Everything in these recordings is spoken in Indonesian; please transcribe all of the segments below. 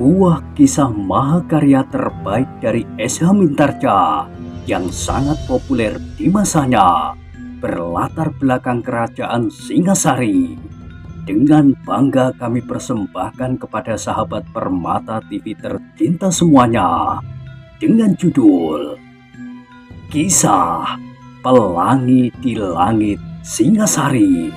sebuah kisah mahakarya terbaik dari S.H. Mintarja yang sangat populer di masanya, berlatar belakang kerajaan Singasari. Dengan bangga kami persembahkan kepada sahabat Permata TV tercinta semuanya dengan judul Kisah Pelangi di Langit Singasari.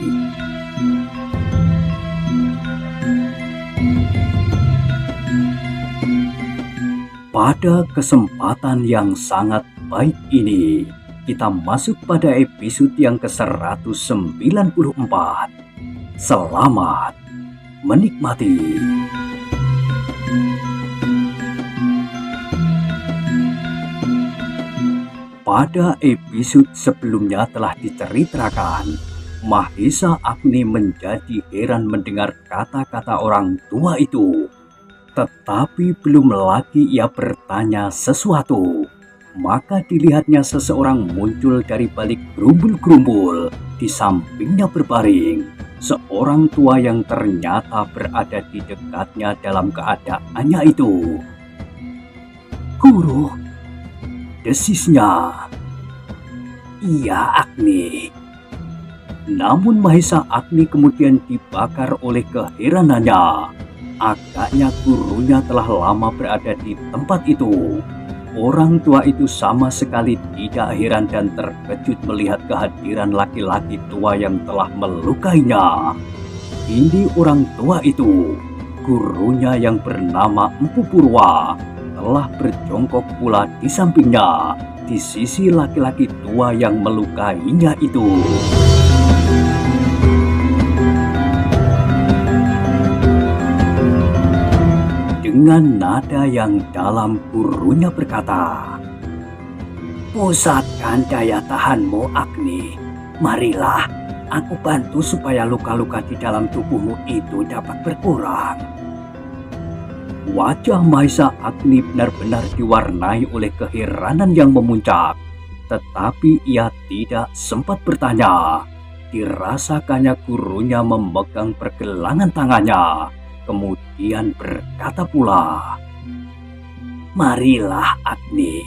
Pada kesempatan yang sangat baik ini, kita masuk pada episode yang ke-194. Selamat menikmati. Pada episode sebelumnya telah diceritakan, Mahesa Agni menjadi heran mendengar kata-kata orang tua itu. Tetapi belum lagi ia bertanya sesuatu, maka dilihatnya seseorang muncul dari balik gerumbul-gerumbul. Di sampingnya berbaring seorang tua yang ternyata berada di dekatnya dalam keadaannya itu. "Guru," desisnya. "Iya, Agni." Namun Mahesa Agni kemudian dibakar oleh keheranannya. Agaknya gurunya telah lama berada di tempat itu. Orang tua itu sama sekali tidak heran dan terkejut melihat kehadiran laki-laki tua yang telah melukainya. Ini orang tua itu, gurunya yang bernama Empu Purwa, telah berjongkok pula di sampingnya, di sisi laki-laki tua yang melukainya itu. Dengan nada yang dalam gurunya berkata, "Pusatkan daya tahanmu, Agni. Marilah, aku bantu supaya luka-luka di dalam tubuhmu itu dapat berkurang." Wajah Mahesa Agni benar-benar diwarnai oleh keheranan yang memuncak. Tetapi ia tidak sempat bertanya. Dirasakannya gurunya memegang pergelangan tangannya. Kemudian berkata pula, "Marilah, Agni."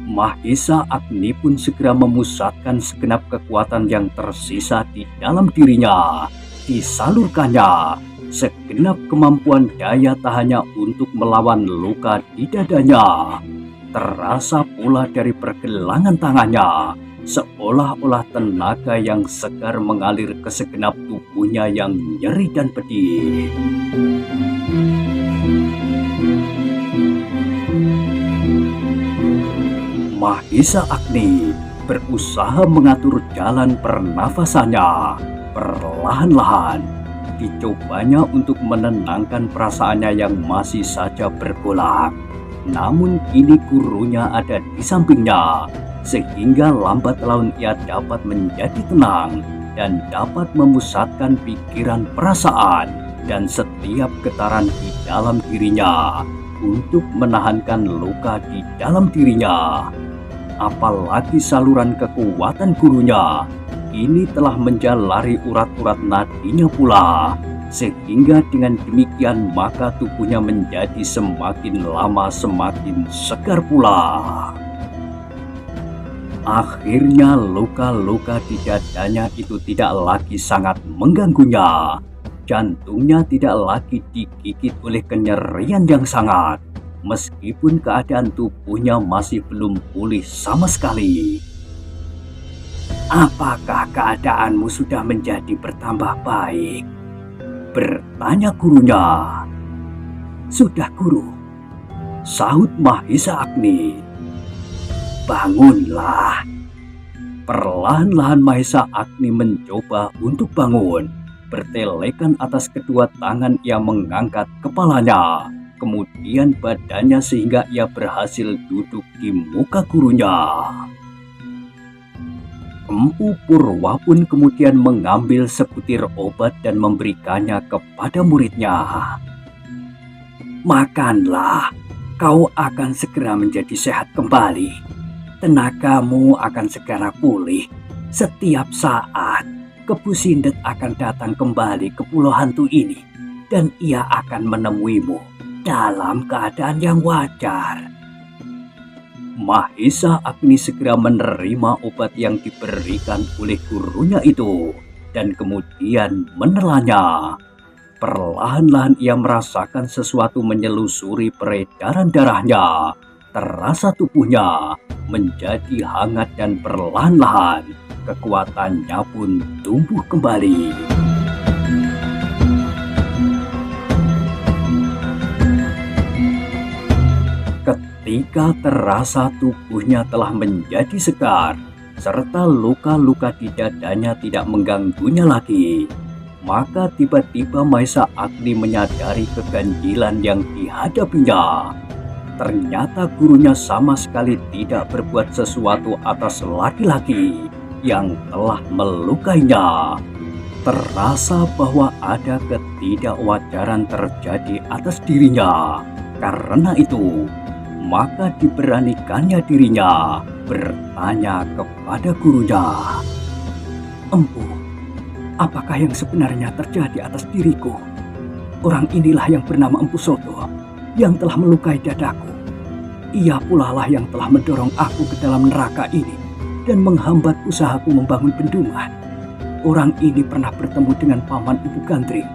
Mahesa Agni pun segera memusatkan segenap kekuatan yang tersisa di dalam dirinya. Disalurkannya segenap kemampuan daya tahannya untuk melawan luka di dadanya. Terasa pula dari pergelangan tangannya, seolah-olah tenaga yang segar mengalir ke segenap tubuhnya yang nyeri dan pedih. Mahesa Agni berusaha mengatur jalan pernafasannya. Perlahan-lahan dicobanya untuk menenangkan perasaannya yang masih saja bergolak. Namun kini gurunya ada di sampingnya, sehingga lambat laun ia dapat menjadi tenang dan dapat memusatkan pikiran, perasaan, dan setiap getaran di dalam dirinya untuk menahankan luka di dalam dirinya. Apalagi saluran kekuatan gurunya ini telah menjalari urat-urat nadinya pula, sehingga dengan demikian maka tubuhnya menjadi semakin lama semakin segar pula. Akhirnya luka-luka di dadanya itu tidak lagi sangat mengganggunya. Jantungnya tidak lagi digigit oleh kenyerian yang sangat, meskipun keadaan tubuhnya masih belum pulih sama sekali. "Apakah keadaanmu sudah menjadi bertambah baik?" bertanya gurunya. "Sudah, Guru," sahut Mahesa Agni. "Bangunlah." Perlahan-lahan Mahesa Agni mencoba untuk bangun. Bertelekan atas kedua tangan ia mengangkat kepalanya, kemudian badannya sehingga ia berhasil duduk di muka gurunya. Empu Purwa pun kemudian mengambil sebutir obat dan memberikannya kepada muridnya. "Makanlah, kau akan segera menjadi sehat kembali. Tenagamu akan segera pulih. Setiap saat, Kebu Sindet akan datang kembali ke pulau hantu ini, dan ia akan menemuimu dalam keadaan yang wajar. Mahesa Agni segera menerima obat yang diberikan oleh gurunya itu dan kemudian menelannya. Perlahan-lahan ia merasakan sesuatu menyelusuri peredaran darahnya. Terasa tubuhnya menjadi hangat dan perlahan-lahan kekuatannya pun tumbuh kembali. Ketika terasa tubuhnya telah menjadi segar, serta luka-luka di dadanya tidak mengganggunya lagi, maka tiba-tiba Mahesa Agni menyadari keganjilan yang dihadapinya. Ternyata gurunya sama sekali tidak berbuat sesuatu atas laki-laki yang telah melukainya. Terasa bahwa ada ketidakwajaran terjadi atas dirinya. Karena itu, maka diberanikannya dirinya bertanya kepada gurunya, "Empu, apakah yang sebenarnya terjadi atas diriku? Orang inilah yang bernama Empu Soto yang telah melukai dadaku. Ia pula lah yang telah mendorong aku ke dalam neraka ini dan menghambat usahaku membangun bendungan. Orang ini pernah bertemu dengan paman Empu Gandring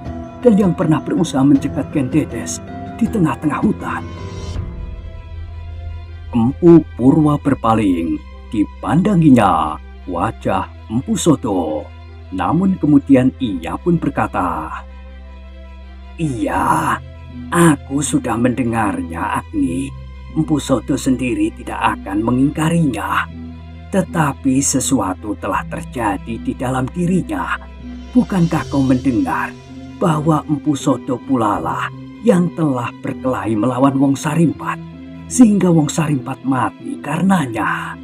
dan yang pernah berusaha mencegat Ken Dedes di tengah-tengah hutan." Empu Purwa berpaling, dipandanginya wajah Empu Soto. Namun kemudian ia pun berkata, "Iya, aku sudah mendengarnya, Agni. Empu Soto sendiri tidak akan mengingkarinya. Tetapi sesuatu telah terjadi di dalam dirinya. Bukankah kau mendengar bahwa Empu Soto pula lah yang telah berkelahi melawan Wong Sarimpat, sehingga Wong Sarimpat mati karenanya?"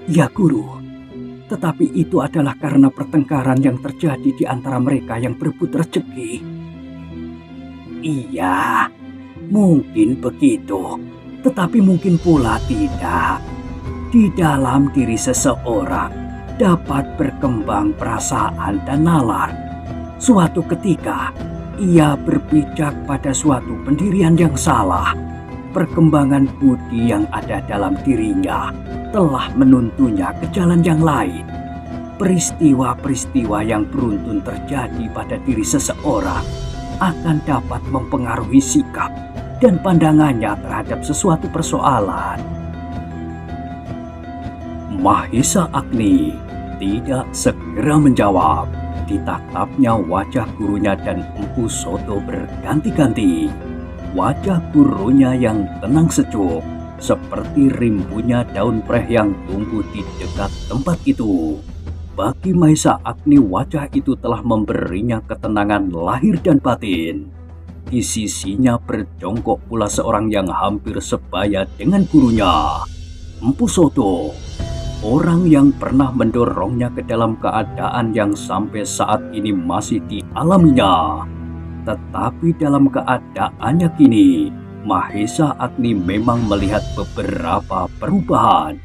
"Ya Guru, tetapi itu adalah karena pertengkaran yang terjadi di antara mereka yang berebut rezeki." "Iya, mungkin begitu, tetapi mungkin pula tidak. Di dalam diri seseorang dapat berkembang perasaan dan nalar. Suatu ketika, ia berpijak pada suatu pendirian yang salah. Perkembangan budi yang ada dalam dirinya telah menuntunnya ke jalan yang lain. Peristiwa-peristiwa yang beruntun terjadi pada diri seseorang akan dapat mempengaruhi sikap dan pandangannya terhadap sesuatu persoalan." Mahesa Agni tidak segera menjawab. Ditatapnya wajah gurunya dan Empu Soto berganti-ganti. Wajah gurunya yang tenang sejuk, seperti rimbunya daun preh yang tumbuh di dekat tempat itu. Bagi Mahesa Agni, wajah itu telah memberinya ketenangan lahir dan batin. Di sisinya berjongkok pula seorang yang hampir sebaya dengan gurunya, Empu Soto. Orang yang pernah mendorongnya ke dalam keadaan yang sampai saat ini masih dialaminya. Tetapi dalam keadaannya kini, Mahesa Agni memang melihat beberapa perubahan.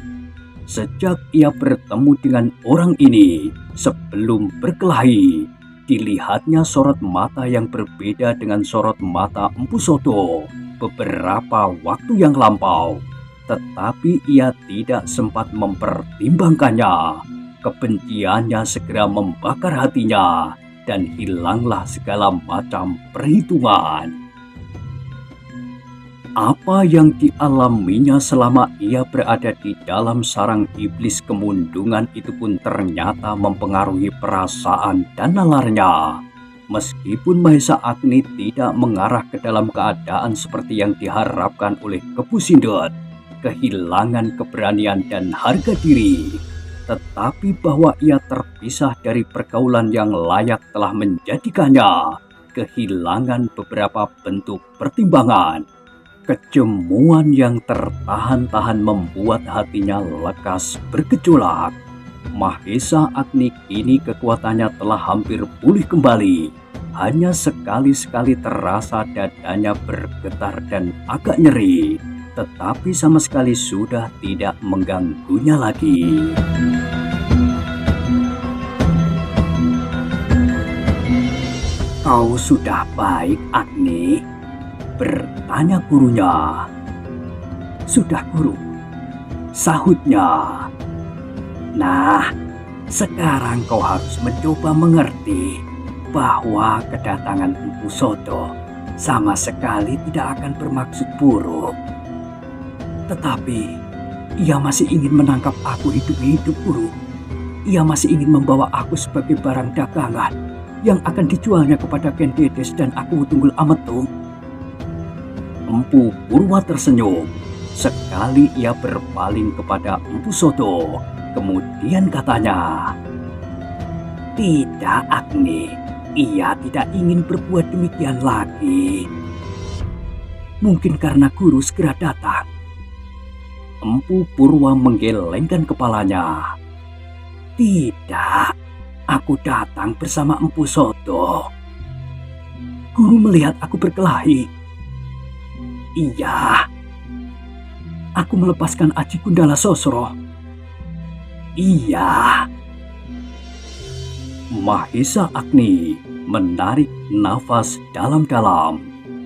Sejak ia bertemu dengan orang ini, sebelum berkelahi, dilihatnya sorot mata yang berbeda dengan sorot mata Empu Soto beberapa waktu yang lampau. Tetapi ia tidak sempat mempertimbangkannya. Kebenciannya segera membakar hatinya dan hilanglah segala macam perhitungan. Apa yang dialaminya selama ia berada di dalam sarang iblis kemundungan itu pun ternyata mempengaruhi perasaan dan nalarnya. Meskipun Mahesa Agni tidak mengarah ke dalam keadaan seperti yang diharapkan oleh Kepu Sindut, kehilangan keberanian dan harga diri, tetapi bahwa ia terpisah dari pergaulan yang layak telah menjadikannya kehilangan beberapa bentuk pertimbangan. Kejemuan yang tertahan-tahan membuat hatinya lekas bergejolak. Mahesa Agni kini kekuatannya telah hampir pulih kembali. Hanya sekali-sekali terasa dadanya bergetar dan agak nyeri, tetapi sama sekali sudah tidak mengganggunya lagi. Kau sudah baik, Agni? Bertanya gurunya. Sudah, Guru, sahutnya. Nah, sekarang kau harus mencoba mengerti bahwa kedatangan Empu Soto sama sekali tidak akan bermaksud buruk. Tetapi ia masih ingin menangkap aku hidup-hidup, Guru. Ia masih ingin membawa aku sebagai barang dagangan yang akan dijualnya kepada Ken Dedes dan aku Tunggul Ametung. Empu Purwa tersenyum. Sekali ia berpaling kepada Empu Soto. Kemudian katanya, "Tidak, Agni. Ia tidak ingin berbuat demikian lagi. Mungkin karena guru segera datang." Empu Purwa menggelengkan kepalanya. "Tidak, aku datang bersama Empu Soto. Guru melihat aku berkelahi." "Iya." "Aku melepaskan Aji Gundala Sosro." "Iya." Mahesa Agni menarik nafas dalam-dalam.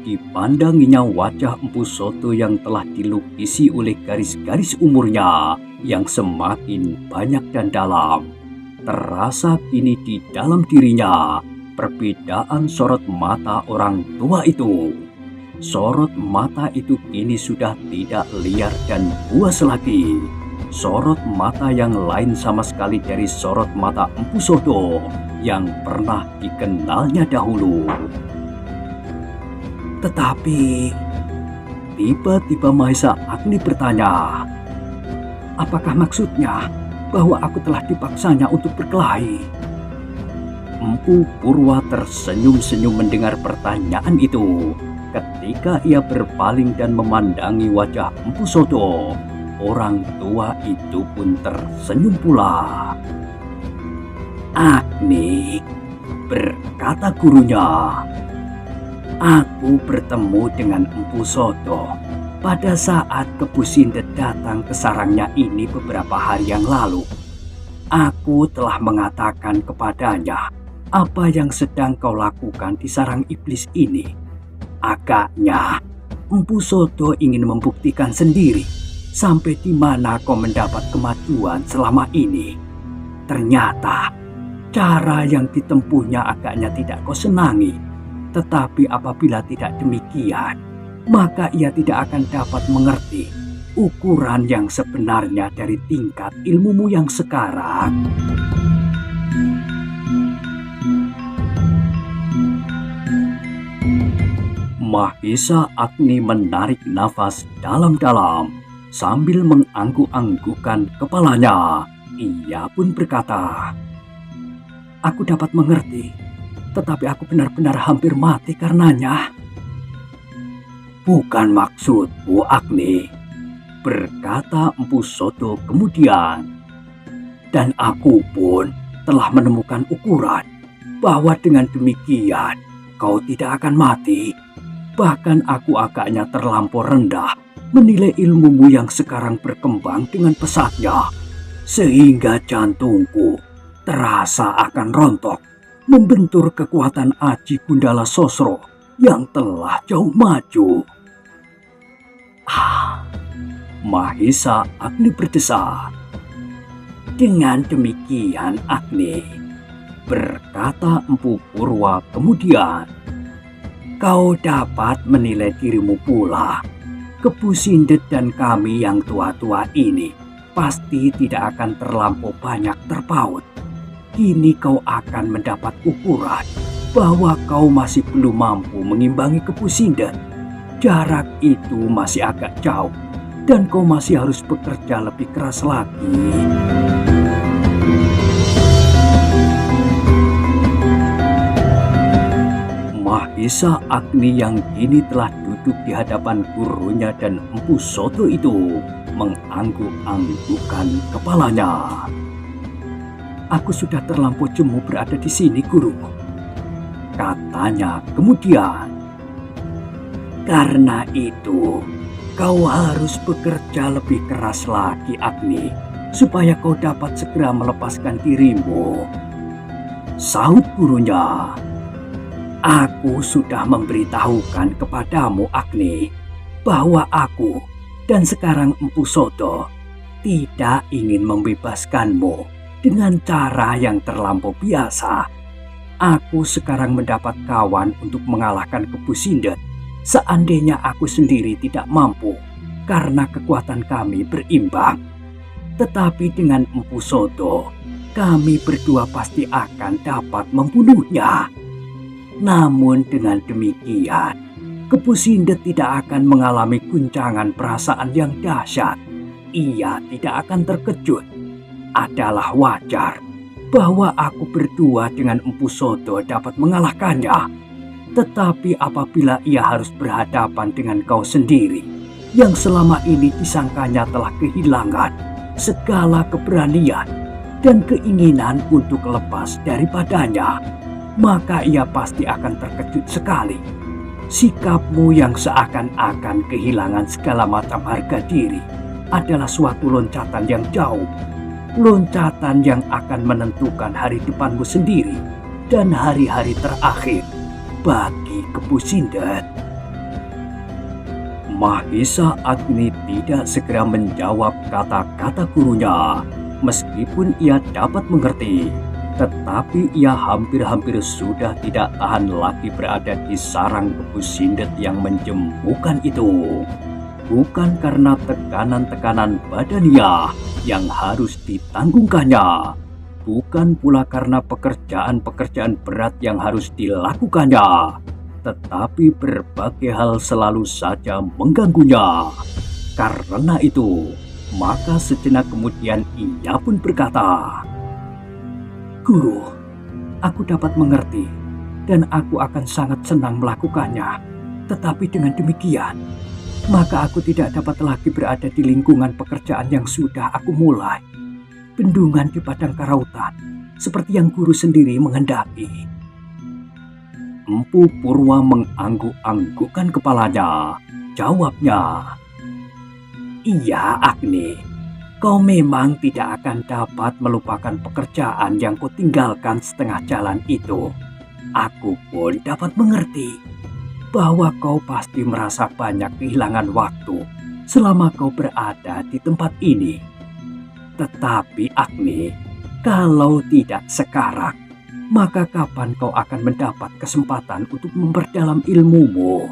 Dipandanginya wajah Empu Soto yang telah dilukisi oleh garis-garis umurnya yang semakin banyak dan dalam. Terasa kini di dalam dirinya perbedaan sorot mata orang tua itu. Sorot mata itu kini sudah tidak liar dan buas lagi. Sorot mata yang lain sama sekali dari sorot mata Empu Soto yang pernah dikenalnya dahulu. Tetapi tiba-tiba Mahesa Agni bertanya, "Apakah maksudnya bahwa aku telah dipaksanya untuk berkelahi?" Empu Purwa tersenyum-senyum mendengar pertanyaan itu. Ketika ia berpaling dan memandangi wajah Empu Soto, orang tua itu pun tersenyum pula. "Agni," berkata gurunya, "aku bertemu dengan Empu Soto pada saat Kepu Sindet datang ke sarangnya ini beberapa hari yang lalu. Aku telah mengatakan kepadanya apa yang sedang kau lakukan di sarang iblis ini. Agaknya Empu Soto ingin membuktikan sendiri sampai di mana kau mendapat kemajuan selama ini. Ternyata cara yang ditempuhnya agaknya tidak kau senangi. Tetapi apabila tidak demikian, maka ia tidak akan dapat mengerti ukuran yang sebenarnya dari tingkat ilmumu yang sekarang." Mahesa Agni menarik nafas dalam-dalam sambil mengangguk-anggukkan kepalanya. Ia pun berkata, "Aku dapat mengerti, tetapi aku benar-benar hampir mati karenanya." "Bukan maksudku, Agni," berkata Empu Soto kemudian. "Dan aku pun telah menemukan ukuran bahwa dengan demikian kau tidak akan mati. Bahkan aku agaknya terlampau rendah menilai ilmumu yang sekarang berkembang dengan pesatnya, sehingga jantungku terasa akan rontok membentur kekuatan Aji Gundala Sosro yang telah jauh maju." Mahesa Agni berdesah. "Dengan demikian, Agni," berkata Empu Purwa kemudian, "kau dapat menilai dirimu pula. Kepu Sindet dan kami yang tua-tua ini pasti tidak akan terlampau banyak terpaut. Kini kau akan mendapat ukuran bahwa kau masih belum mampu mengimbangi Kepu Sindet. Jarak itu masih agak jauh dan kau masih harus bekerja lebih keras lagi." Mahesa Agni yang kini telah duduk di hadapan gurunya dan Empu Soto itu mengangguk-anggukkan kepalanya. "Aku sudah terlampau jemu berada di sini, Guru," katanya kemudian. "Karena itu, kau harus bekerja lebih keras lagi, Agni, supaya kau dapat segera melepaskan dirimu," sahut gurunya. Aku sudah memberitahukan kepadamu, Agni, bahwa aku dan sekarang Empu Soto tidak ingin membebaskanmu dengan cara yang terlampau biasa. Aku sekarang mendapat kawan untuk mengalahkan Kepu Sindet. Seandainya aku sendiri tidak mampu karena kekuatan kami berimbang. Tetapi dengan Empu Soto, kami berdua pasti akan dapat membunuhnya. Namun dengan demikian, Kepu Sindet tidak akan mengalami guncangan perasaan yang dahsyat. Ia tidak akan terkejut. Adalah wajar bahwa aku berdua dengan Empu Soto dapat mengalahkannya. Tetapi apabila ia harus berhadapan dengan kau sendiri, yang selama ini disangkanya telah kehilangan segala keberanian dan keinginan untuk lepas daripadanya, maka ia pasti akan terkejut sekali. Sikapmu yang seakan-akan kehilangan segala macam harga diri adalah suatu loncatan yang jauh. Loncatan yang akan menentukan hari depanmu sendiri dan hari-hari terakhir bagi Kepu Sindet. Mahisa Agni tidak segera menjawab kata-kata gurunya. Meskipun ia dapat mengerti, tetapi ia hampir-hampir sudah tidak tahan lagi berada di sarang Kepu Sindet yang menjemukan itu. Bukan karena tekanan-tekanan badania yang harus ditanggungkannya, bukan pula karena pekerjaan-pekerjaan berat yang harus dilakukannya, tetapi berbagai hal selalu saja mengganggunya. Karena itu, maka sejenak kemudian ia pun berkata, "Guru, aku dapat mengerti dan aku akan sangat senang melakukannya. Tetapi dengan demikian, maka aku tidak dapat lagi berada di lingkungan pekerjaan yang sudah aku mulai. Bendungan di padang karautan, seperti yang guru sendiri menghendaki." Empu Purwa mengangguk-anggukkan kepalanya. Jawabnya, "Iya, Agni, kau memang tidak akan dapat melupakan pekerjaan yang kau tinggalkan setengah jalan itu. Aku pun dapat mengerti bahwa kau pasti merasa banyak kehilangan waktu selama kau berada di tempat ini. Tetapi Agni, kalau tidak sekarang, maka kapan kau akan mendapat kesempatan untuk memperdalam ilmumu?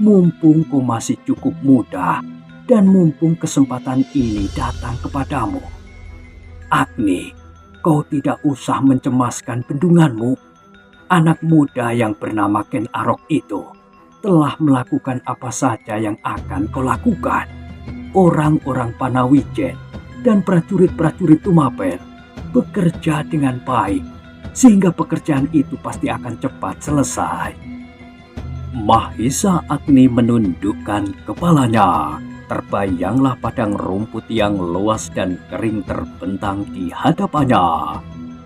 Mumpung kau masih cukup muda dan mumpung kesempatan ini datang kepadamu. Agni, kau tidak usah mencemaskan bendunganmu. Anak muda yang bernama Ken Arok itu telah melakukan apa saja yang akan kau lakukan. Orang-orang Panawijen dan prajurit-prajurit Tumapel bekerja dengan baik, sehingga pekerjaan itu pasti akan cepat selesai." Mahisa Agni menundukkan kepalanya. Terbayanglah padang rumput yang luas dan kering terbentang di hadapannya.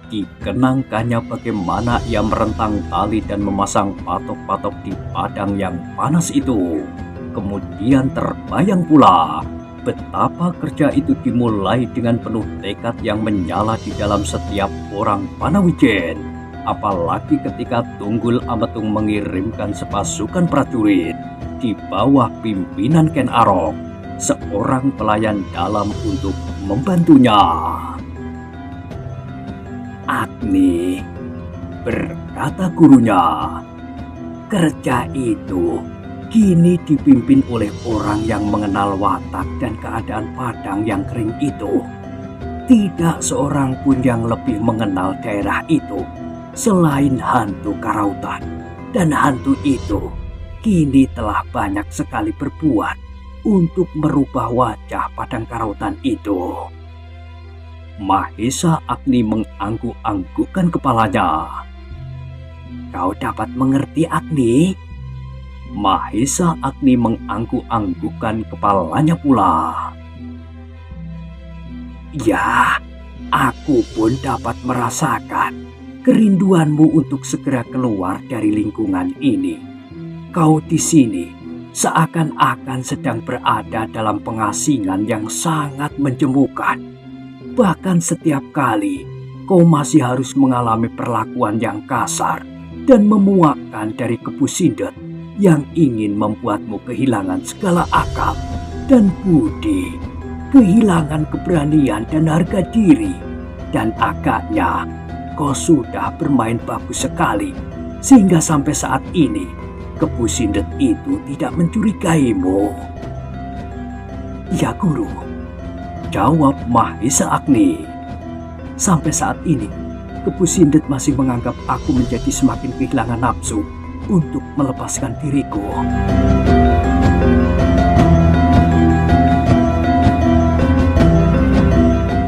Dikenangkannya bagaimana ia merentang tali dan memasang patok-patok di padang yang panas itu. Kemudian terbayang pula betapa kerja itu dimulai dengan penuh tekad yang menyala di dalam setiap orang Panawijen. Apalagi ketika Tunggul Ametung mengirimkan sepasukan prajurit di bawah pimpinan Ken Arok, seorang pelayan dalam untuk membantunya. "Agni," berkata gurunya, "kerja itu kini dipimpin oleh orang yang mengenal watak dan keadaan padang yang kering itu. Tidak seorang pun yang lebih mengenal daerah itu selain hantu karautan. Dan hantu itu kini telah banyak sekali berbuat untuk merubah wajah padang karautan itu." Mahisa Agni mengangguk-anggukkan kepalanya. "Kau dapat mengerti, Agni?" Mahisa Agni mengangguk-anggukkan kepalanya pula. "Ya, aku pun dapat merasakan kerinduanmu untuk segera keluar dari lingkungan ini. Kau di sini seakan-akan sedang berada dalam pengasingan yang sangat menjemukan. Bahkan setiap kali kau masih harus mengalami perlakuan yang kasar dan memuakkan dari Kepu Sindet yang ingin membuatmu kehilangan segala akal dan budi, kehilangan keberanian dan harga diri. Dan agaknya kau sudah bermain bagus sekali, sehingga sampai saat ini Kepu Sindet itu tidak mencurigaimu. Ya Guru, jawab Mahesa Agni. Sampai saat ini, Kepu Sindet masih menganggap aku menjadi semakin kehilangan nafsu untuk melepaskan diriku.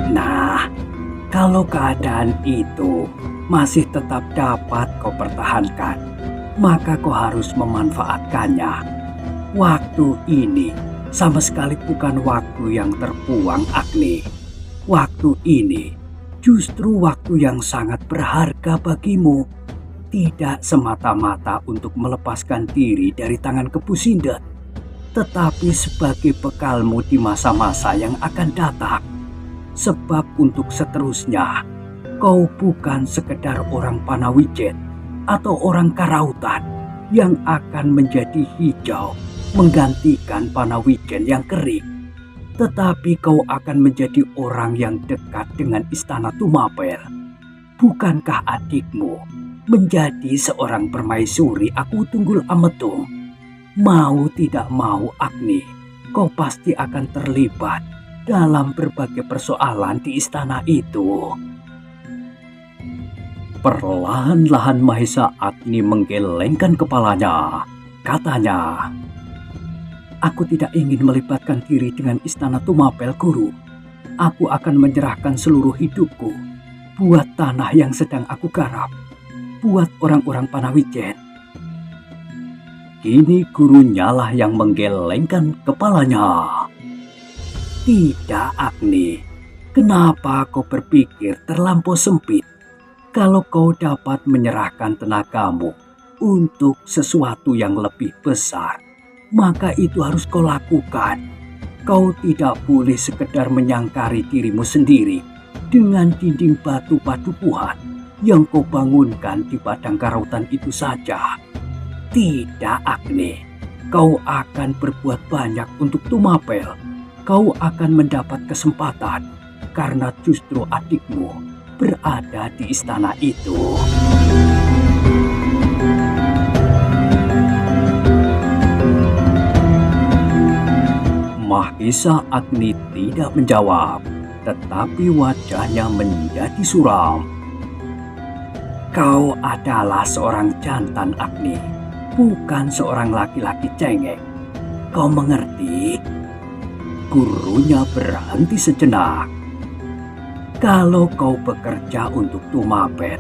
Nah, kalau keadaan itu masih tetap dapat kau pertahankan, maka kau harus memanfaatkannya. Waktu ini sama sekali bukan waktu yang terbuang, Agni. Waktu ini justru waktu yang sangat berharga bagimu. Tidak semata-mata untuk melepaskan diri dari tangan Kepu Sindet, tetapi sebagai bekalmu di masa-masa yang akan datang. Sebab untuk seterusnya, kau bukan sekedar orang Panawijen atau orang Karautan yang akan menjadi hijau menggantikan Panawijen yang kering, tetapi kau akan menjadi orang yang dekat dengan istana Tumapel. Bukankah adikmu menjadi seorang permaisuri Aku Tunggul Ametung? Mau tidak mau, Agni, kau pasti akan terlibat dalam berbagai persoalan di istana itu. Perlahan-lahan Mahesa Agni menggelengkan kepalanya. Katanya, aku tidak ingin melibatkan diri dengan istana Tumapel, Guru. Aku akan menyerahkan seluruh hidupku buat tanah yang sedang aku garap, buat orang-orang Panawijen. Kini gurunya lah yang menggelengkan kepalanya. Tidak, Agni. Kenapa kau berpikir terlampau sempit? Kalau kau dapat menyerahkan tenagamu untuk sesuatu yang lebih besar, maka itu harus kau lakukan. Kau tidak boleh sekedar menyangkari dirimu sendiri dengan dinding batu padukuhan yang kau bangunkan di padang Karautan itu saja. Tidak, Agni. Kau akan berbuat banyak untuk Tumapel. Kau akan mendapat kesempatan karena justru adikmu berada di istana itu. Mahesa Agni tidak menjawab, tetapi wajahnya menjadi suram. Kau adalah seorang jantan, Agni, bukan seorang laki-laki cengeng. Kau mengerti? Gurunya berhenti sejenak. Kalau kau bekerja untuk Tumapel,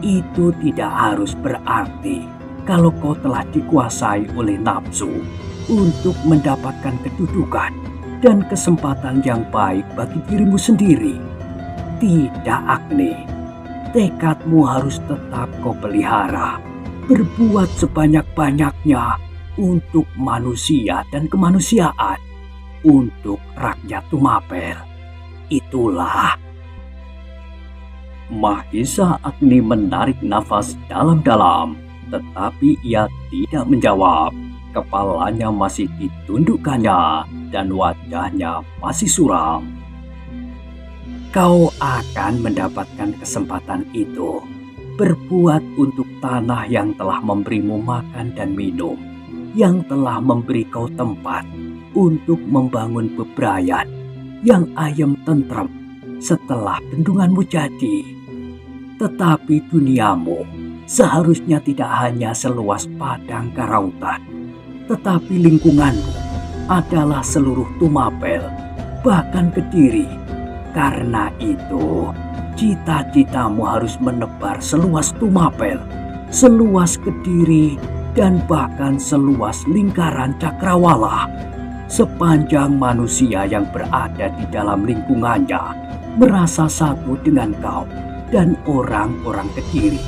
itu tidak harus berarti kalau kau telah dikuasai oleh nafsu untuk mendapatkan kedudukan dan kesempatan yang baik bagi dirimu sendiri. Tidak, Agni. Tekadmu harus tetap kau pelihara. Berbuat sebanyak-banyaknya untuk manusia dan kemanusiaan. Untuk rakyat Tumapel. Itulah. Mahesa Agni menarik nafas dalam-dalam, tetapi ia tidak menjawab. Kepalanya masih ditundukkannya dan wajahnya masih suram. Kau akan mendapatkan kesempatan itu. Berbuat untuk tanah yang telah memberimu makan dan minum, yang telah memberi kau tempat untuk membangun bebrayan yang ayem tentrem setelah bendunganmu jadi. Tetapi duniamu seharusnya tidak hanya seluas padang Karautan, tetapi lingkunganmu adalah seluruh Tumapel, bahkan Kediri. Karena itu, cita-citamu harus menebar seluas Tumapel, seluas Kediri, dan bahkan seluas lingkaran Cakrawala. Sepanjang manusia yang berada di dalam lingkungannya merasa satu dengan kau dan orang-orang Kediri,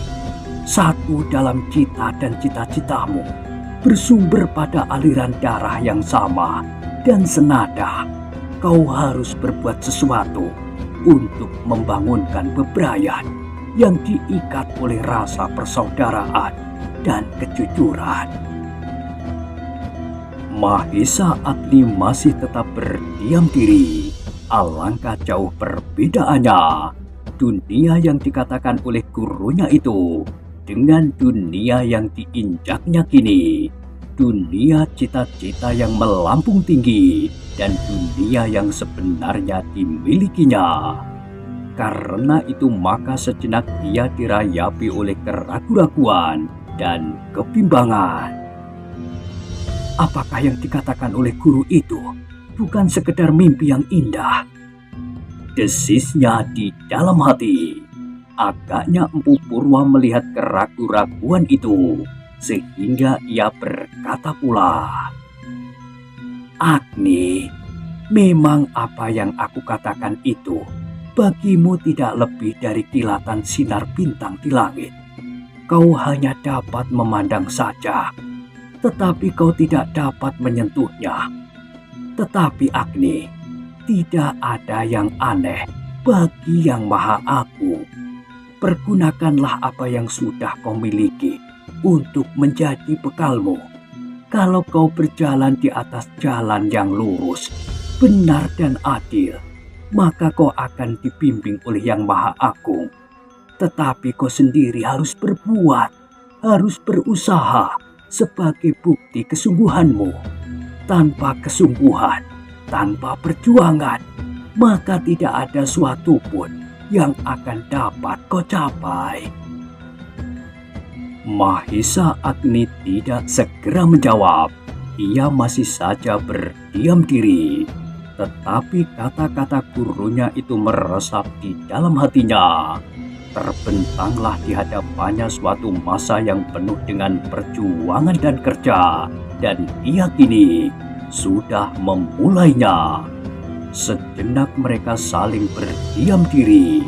satu dalam cita dan cita-citamu, bersumber pada aliran darah yang sama dan senada, kau harus berbuat sesuatu untuk membangunkan bebrayan, yang diikat oleh rasa persaudaraan dan kejujuran. Mahesa Agni masih tetap berdiam diri. Alangkah jauh perbedaannya dunia yang dikatakan oleh gurunya itu dengan dunia yang diinjaknya kini. Dunia cita-cita yang melambung tinggi dan dunia yang sebenarnya dimilikinya. Karena itu maka sejenak ia dirayapi oleh keraguan-raguan dan kebimbangan. Apakah yang dikatakan oleh guru itu bukan sekedar mimpi yang indah? Desisnya di dalam hati. Agaknya Empu Purwa melihat keraguan-raguan itu, sehingga ia berkata pula, "Agni, memang apa yang aku katakan itu bagimu tidak lebih dari kilatan sinar bintang di langit. Kau hanya dapat memandang saja, tetapi kau tidak dapat menyentuhnya. Tetapi Agni, tidak ada yang aneh bagi Yang Maha Agung. Pergunakanlah apa yang sudah kau miliki untuk menjadi bekalmu. Kalau kau berjalan di atas jalan yang lurus, benar dan adil, maka kau akan dibimbing oleh Yang Maha Agung. Tetapi kau sendiri harus berbuat, harus berusaha sebagai bukti kesungguhanmu. Tanpa kesungguhan, tanpa perjuangan, maka tidak ada suatu pun yang akan dapat kau capai." Mahesa Agni tidak segera menjawab. Ia masih saja berdiam diri. Tetapi kata-kata gurunya itu meresap di dalam hatinya. Terbentanglah di hadapannya suatu masa yang penuh dengan perjuangan dan kerja. Dan ia kini sudah memulainya. Sejenak mereka saling berdiam diri.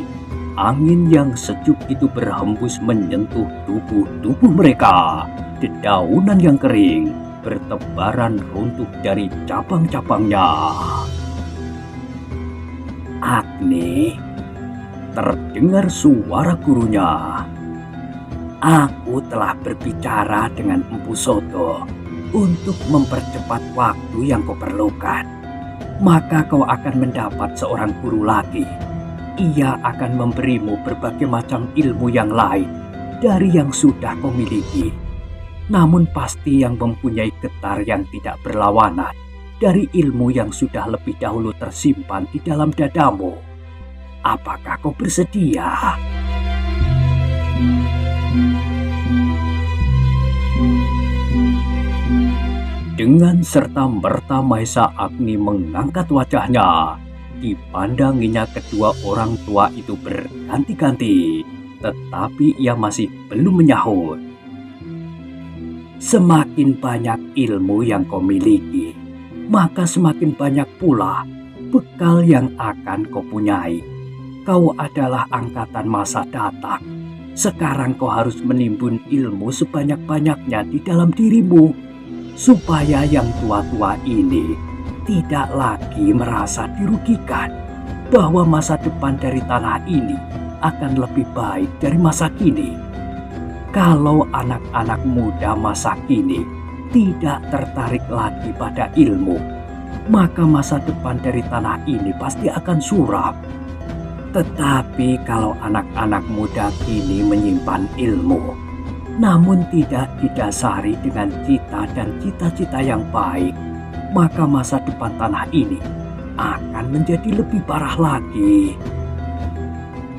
Angin yang sejuk itu berhembus menyentuh tubuh-tubuh mereka. Dedaunan yang kering bertebaran runtuh dari cabang-cabangnya. "Agni," terdengar suara gurunya. "Aku telah berbicara dengan Empu Soto untuk mempercepat waktu yang kau perlukan. Maka kau akan mendapat seorang guru lagi. Ia akan memberimu berbagai macam ilmu yang lain dari yang sudah kau miliki. Namun pasti yang mempunyai getar yang tidak berlawanan dari ilmu yang sudah lebih dahulu tersimpan di dalam dadamu. Apakah kau bersedia?" Dengan serta-merta Mahesa Agni mengangkat wajahnya. Dipandanginya kedua orang tua itu berganti-ganti, tetapi ia masih belum menyahut. "Semakin banyak ilmu yang kau miliki, maka semakin banyak pula bekal yang akan kau punyai. Kau adalah angkatan masa datang. Sekarang kau harus menimbun ilmu sebanyak-banyaknya di dalam dirimu, supaya yang tua-tua ini tidak lagi merasa dirugikan bahwa masa depan dari tanah ini akan lebih baik dari masa kini. Kalau anak-anak muda masa kini tidak tertarik lagi pada ilmu, maka masa depan dari tanah ini pasti akan suram. Tetapi kalau anak-anak muda kini menyimpan ilmu, namun tidak didasari dengan cita dan cita-cita yang baik, maka masa depan tanah ini akan menjadi lebih parah lagi."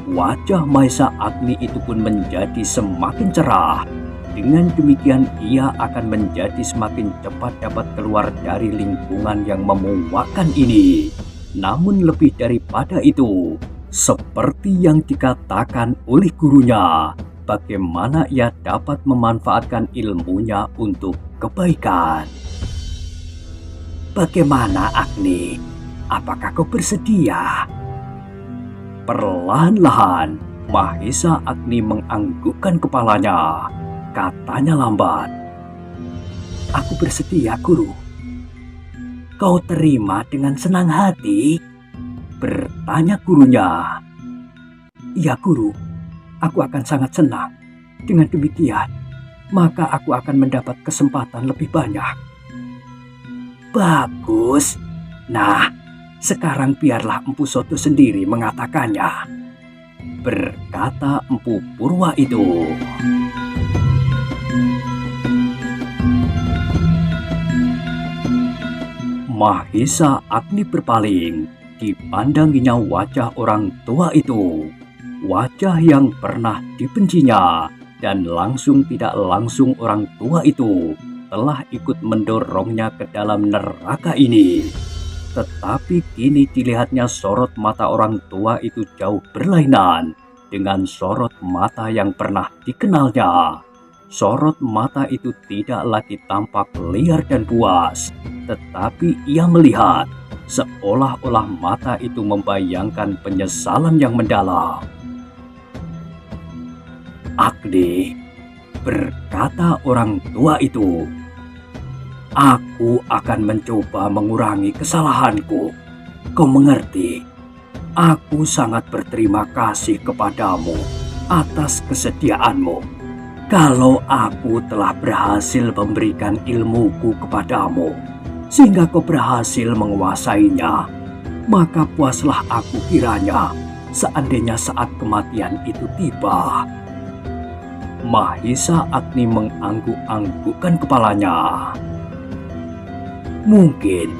Wajah Mahesa Agni itu pun menjadi semakin cerah. Dengan demikian ia akan menjadi semakin cepat dapat keluar dari lingkungan yang memuakkan ini. Namun lebih daripada itu, seperti yang dikatakan oleh gurunya, bagaimana ia dapat memanfaatkan ilmunya untuk kebaikan. "Bagaimana Agni? Apakah kau bersedia?" Perlahan-lahan Mahesa Agni menganggukkan kepalanya. Katanya lambat, "Aku bersedia, Guru." "Kau terima dengan senang hati?" bertanya gurunya. "Ya, Guru." Aku akan sangat senang. Dengan demikian, maka aku akan mendapat kesempatan lebih banyak. Bagus. Nah, sekarang biarlah Empu Soto sendiri mengatakannya, berkata Empu Purwa itu. Mahisa Agni berpaling, dipandanginya wajah orang tua itu. Wajah yang pernah dibencinya, dan langsung tidak langsung orang tua itu telah ikut mendorongnya ke dalam neraka ini. Tetapi kini dilihatnya sorot mata orang tua itu jauh berlainan dengan sorot mata yang pernah dikenalnya. Sorot mata itu tidak lagi tampak liar dan buas, tetapi ia melihat seolah-olah mata itu membayangkan penyesalan yang mendalam. Agni, berkata orang tua itu, aku akan mencoba mengurangi kesalahanku. Kau mengerti? Aku sangat berterima kasih kepadamu atas kesediaanmu. Kalau aku telah berhasil memberikan ilmuku kepadamu, sehingga kau berhasil menguasainya, maka puaslah aku kiranya seandainya saat kematian itu tiba. Mahisa Agni mengangguk-anggukkan kepalanya. Mungkin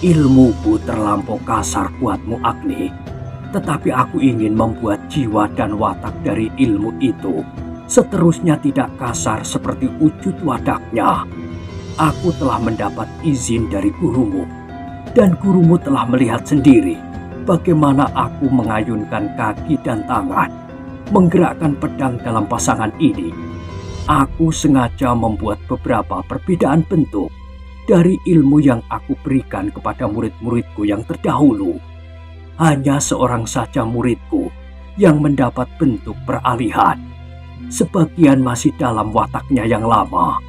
ilmuku terlampau kasar buatmu, Agni, tetapi aku ingin membuat jiwa dan watak dari ilmu itu seterusnya tidak kasar seperti wujud wadaknya. Aku telah mendapat izin dari gurumu, dan gurumu telah melihat sendiri bagaimana aku mengayunkan kaki dan tangan, menggerakkan pedang dalam pasangan ini. Aku sengaja membuat beberapa perbedaan bentuk dari ilmu yang aku berikan kepada murid-muridku yang terdahulu. Hanya seorang saja muridku yang mendapat bentuk peralihan. Sebagian masih dalam wataknya yang lama,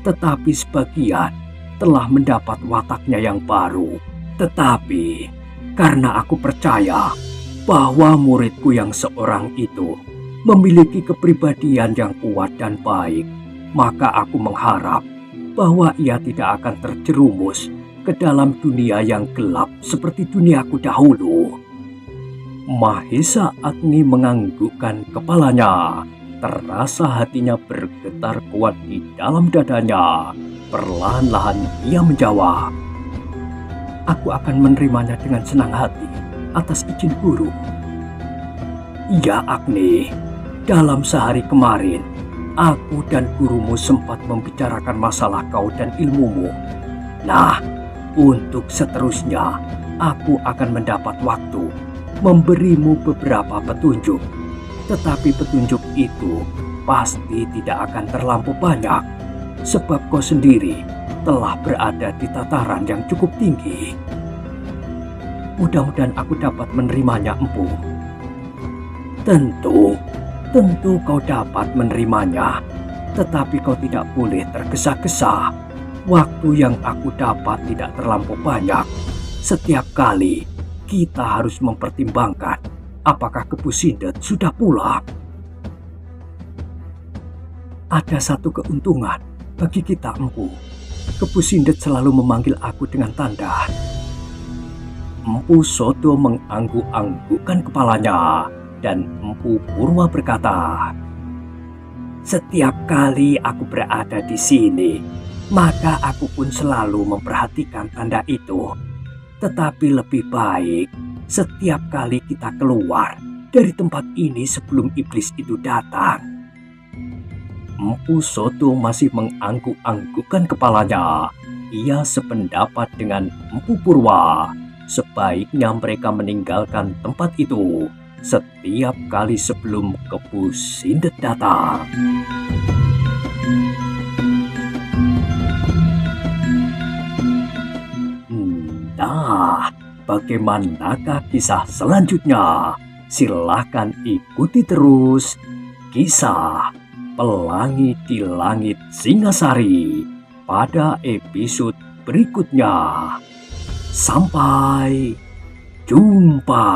tetapi sebagian telah mendapat wataknya yang baru. Tetapi karena aku percaya bahwa muridku yang seorang itu memiliki kepribadian yang kuat dan baik, maka aku mengharap bahwa ia tidak akan terjerumus ke dalam dunia yang gelap seperti duniaku dahulu. Mahisa Agni menganggukkan kepalanya. Terasa hatinya bergetar kuat di dalam dadanya. Perlahan-lahan ia menjawab, aku akan menerimanya dengan senang hati atas izin guru. Iya Agni, dalam sehari kemarin, aku dan gurumu sempat membicarakan masalah kau dan ilmumu. Nah, untuk seterusnya, aku akan mendapat waktu memberimu beberapa petunjuk. Tetapi petunjuk itu pasti tidak akan terlampau banyak, sebab kau sendiri telah berada di tataran yang cukup tinggi. Mudah-mudahan aku dapat menerimanya, Empu. Tentu kau dapat menerimanya, tetapi kau tidak boleh tergesa-gesa. Waktu yang aku dapat tidak terlampau banyak. Setiap kali kita harus mempertimbangkan apakah Kepu Sindet sudah pulang. Ada satu keuntungan bagi kita, Empu. Kepu Sindet selalu memanggil aku dengan tanda. Empu Soto mengangguk-anggukkan kepalanya, dan Empu Purwa berkata, setiap kali aku berada di sini, maka aku pun selalu memperhatikan tanda itu. Tetapi lebih baik setiap kali kita keluar dari tempat ini sebelum iblis itu datang. Empu Soto masih mengangguk-anggukkan kepalanya. Ia sependapat dengan Empu Purwa. Sebaiknya mereka meninggalkan tempat itu setiap kali sebelum Kepu Sindet datang. Nah, bagaimanakah kisah selanjutnya? Silahkan ikuti terus kisah Pelangi di Langit Singasari pada episode berikutnya. Sampai jumpa.